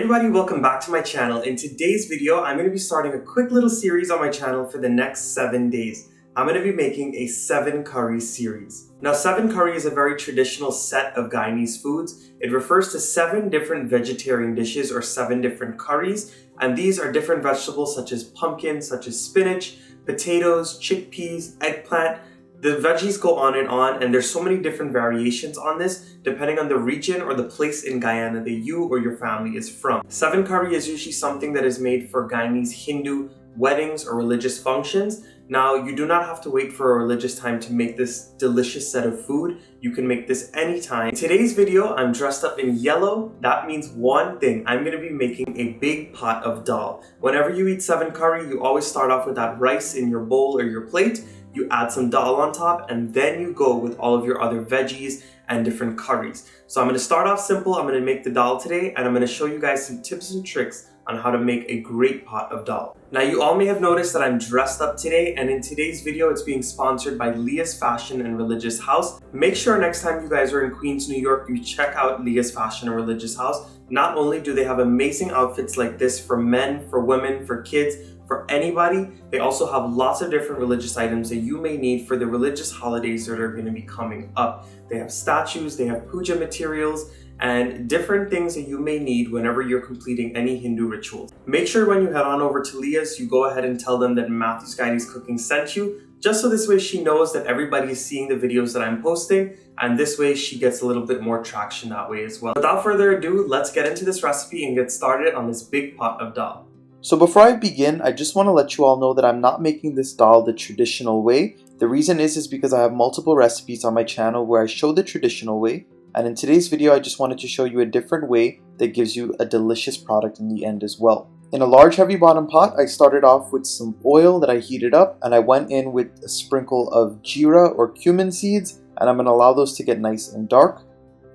everybody, welcome back to my channel. In today's video, I'm going to be starting a quick little series on my channel for the next 7 days. I'm going to be making a 7 curry series. Now 7 curry is a very traditional set of Guyanese foods. It refers to 7 different vegetarian dishes or 7 different curries, and these are different vegetables such as pumpkin, such as spinach, potatoes, chickpeas, eggplant. The veggies go on, and there's so many different variations on this depending on the region or the place in Guyana that you or your family is from. 7 curry is usually something that is made for Guyanese Hindu weddings or religious functions. Now, you do not have to wait for a religious time to make this delicious set of food. You can make this anytime. In today's video, I'm dressed up in yellow. That means one thing. I'm going to be making a big pot of dal. Whenever you eat 7 curry, you always start off with that rice in your bowl or your plate. You add some dal on top, and then you go with all of your other veggies and different curries. So I'm going to start off simple. I'm going to make the dal today, and I'm going to show you guys some tips and tricks on how to make a great pot of dal. Now, you all may have noticed that I'm dressed up today, and in today's video, it's being sponsored by Leah's Fashion and Religious House. Make sure next time you guys are in Queens, New York, you check out Leah's Fashion and Religious House. Not only do they have amazing outfits like this for men, for women, for kids, for anybody, they also have lots of different religious items that you may need for the religious holidays that are going to be coming up. They have statues, they have puja materials, and different things that you may need whenever you're completing any Hindu rituals. Make sure when you head on over to Leah's, you go ahead and tell them that Matthew's Guyanese Cooking sent you, just so this way she knows that everybody is seeing the videos that I'm posting, and this way she gets a little bit more traction that way as well. Without further ado, let's get into this recipe and get started on this big pot of dal. So before I begin, I just want to let you all know that I'm not making this dal the traditional way. The reason is because I have multiple recipes on my channel where I show the traditional way, and in today's video I just wanted to show you a different way that gives you a delicious product in the end as well. In a large heavy bottom pot, I started off with some oil that I heated up, and I went in with a sprinkle of geera or cumin seeds, and I'm going to allow those to get nice and dark.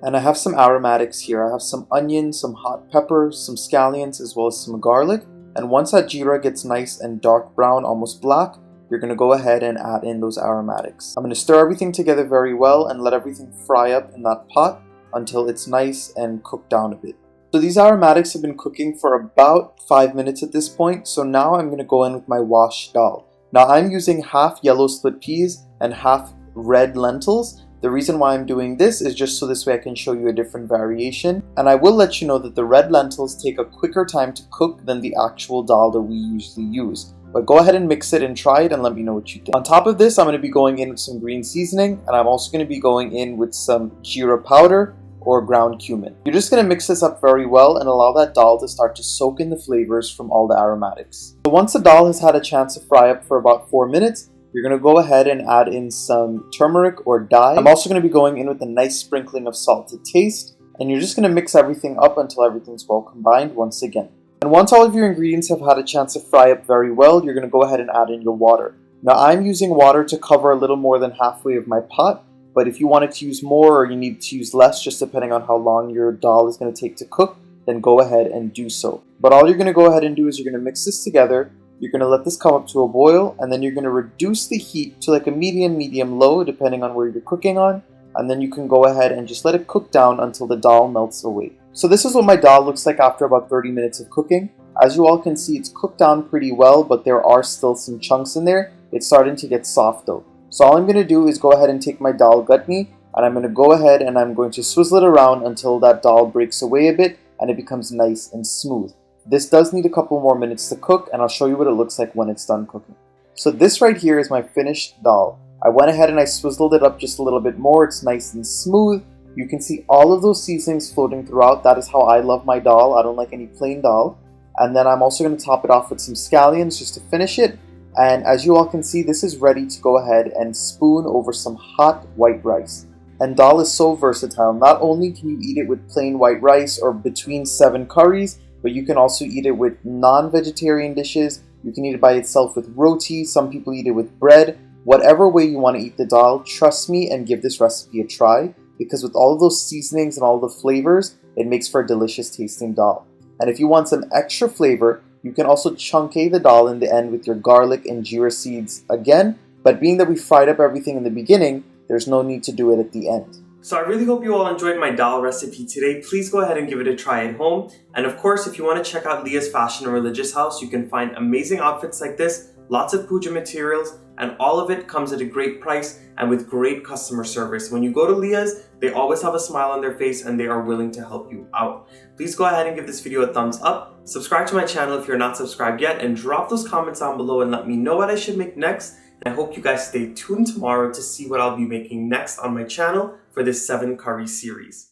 And I have some aromatics here. I have some onion, some hot pepper, some scallions, as well as some garlic. And once that geera gets nice and dark brown, almost black, you're going to go ahead and add in those aromatics. I'm going to stir everything together very well and let everything fry up in that pot until it's nice and cooked down a bit. So these aromatics have been cooking for about 5 minutes at this point, so now I'm going to go in with my washed dal. Now I'm using half yellow split peas and half red lentils. The reason why I'm doing this is just so this way I can show you a different variation. And I will let you know that the red lentils take a quicker time to cook than the actual dal that we usually use. But go ahead and mix it and try it and let me know what you think. On top of this, I'm going to be going in with some green seasoning, and I'm also going to be going in with some geera powder or ground cumin. You're just going to mix this up very well and allow that dal to start to soak in the flavors from all the aromatics. So once the dal has had a chance to fry up for about 4 minutes, you're going to go ahead and add in some turmeric or dye. I'm also going to be going in with a nice sprinkling of salt to taste, and you're just going to mix everything up until everything's well combined once again. And once all of your ingredients have had a chance to fry up very well, you're going to go ahead and add in your water. Now I'm using water to cover a little more than halfway of my pot, but if you wanted to use more or you need to use less, just depending on how long your dal is going to take to cook, then go ahead and do so. But all you're going to go ahead and do is you're going to mix this together. You're going to let this come up to a boil, and then you're going to reduce the heat to like a medium-low, depending on where you're cooking on, and then you can go ahead and just let it cook down until the dal melts away. So this is what my dal looks like after about 30 minutes of cooking. As you all can see, it's cooked down pretty well, but there are still some chunks in there. It's starting to get soft though. So all I'm going to do is go ahead and take my dal gutney, and I'm going to go ahead and I'm going to swizzle it around until that dal breaks away a bit and it becomes nice and smooth. This does need a couple more minutes to cook, and I'll show you what it looks like when it's done cooking. So this right here is my finished dal. I went ahead and I swizzled it up just a little bit more. It's nice and smooth. You can see all of those seasonings floating throughout. That is how I love my dal. I don't like any plain dal. And then I'm also going to top it off with some scallions just to finish it. And as you all can see, this is ready to go ahead and spoon over some hot white rice. And dal is so versatile. Not only can you eat it with plain white rice or between 7 curries, but you can also eat it with non-vegetarian dishes. You can eat it by itself with roti. Some people eat it with bread. Whatever way you want to eat the dal, trust me and give this recipe a try, because with all of those seasonings and all the flavors, it makes for a delicious tasting dal. And if you want some extra flavor, you can also chunke the dal in the end with your garlic and geera seeds again, but being that we fried up everything in the beginning, there's no need to do it at the end. So I really hope you all enjoyed my dal recipe today. Please go ahead and give it a try at home. And of course, if you want to check out Leah's Fashion and Religious House, you can find amazing outfits like this, lots of puja materials, and all of it comes at a great price and with great customer service. When you go to Leah's, they always have a smile on their face and they are willing to help you out. Please go ahead and give this video a thumbs up. Subscribe to my channel if you're not subscribed yet, and drop those comments down below and let me know what I should make next. And I hope you guys stay tuned tomorrow to see what I'll be making next on my channel for this 7 curry series.